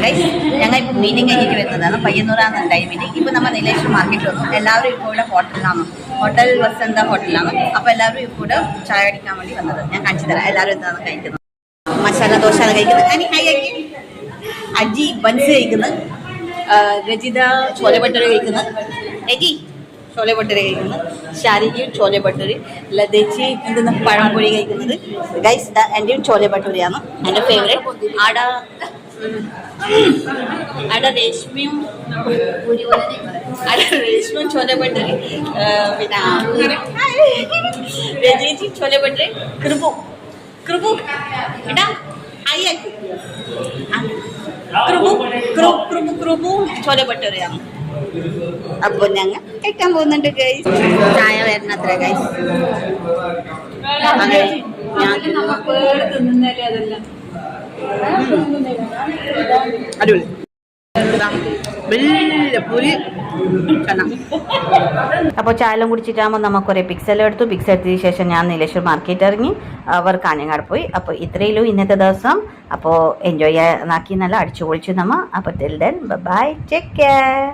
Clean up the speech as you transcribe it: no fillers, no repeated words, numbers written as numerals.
Guys, ഞങ്ങൾ ഇപ്പോൾ meeting കഴിഞ്ഞിട്ട് വരുന്നതാണ്. പയ്യന്നൂരാണ് ഉണ്ടായി മീറ്റിംഗ്. ഇപ്പോൾ നമ്മൾ നീലേശ്വരം മാർക്കറ്റ് വന്നു. എല്ലാവരും ഇപ്പോൾ ഇവിടെ ഹോട്ടലിലാണ്, ഹോട്ടൽ വസന്ത ഹോട്ടലിലാണ്. അപ്പോൾ എല്ലാവരും ഇപ്പോൾ ഇവിടെ ചായ അടിക്കാൻ വേണ്ടി വന്നത്. ഞാൻ കാണിച്ചു തരാം എല്ലാവരും എന്താണ് കഴിക്കുന്നത്. മസാല ദോശ ആണ് കഴിക്കുന്നത്. അജി ബൻസ് കഴിക്കുന്നത്, രജിത ചോലെ ഭട്ടൂര കഴിക്കുന്നത്, രജി ചോലെ ഭട്ടൂര കഴിക്കുന്നത്, ഷാരിജി ചോലെ ഭട്ടൂര, ലതേച്ചി എന്തെന്ന് പഴംപൊരി കഴിക്കുന്നത്. ഗൈസ് എൻ്റെയും ചോലെ ഭട്ടൂരയാണ് എൻ്റെ ഫേവറേറ്റ്. അവിടെ രേഷ്മയും ചോലെ ഭട്ടൂരി, പിന്നെ രജേച്ചി ചോലെ ഭട്ടൂരി, കൃപു എടാ ഹായ് കൃപു ചോലെ ഭട്ടൂരയാണ്. അപ്പോൾ ഞങ്ങൾ കഴിക്കാൻ പോകുന്നുണ്ട് ഗൈസ്. ചായ വരണത്ര ഗൈസ്. അങ്ങനെ അടിപൊളി അപ്പോൾ ചായലും കുടിച്ചിട്ടാകുമ്പോൾ നമുക്കൊരേ പിക്സെല്ലാം എടുത്തു. പിക്സ് എടുത്തതിന് ശേഷം ഞാൻ നീലേശ്വർ മാർക്കറ്റ് ഇറങ്ങി, അവർ കാഞ്ഞങ്ങാട് പോയി. അപ്പോൾ ഇത്രയുള്ളൂ ഇന്നത്തെ ദിവസം. അപ്പോൾ എൻജോയ് ആക്കി നല്ല അടിച്ചു പൊളിച്ചു നമ്മൾ. അപ്പോൾ till then bye, take care.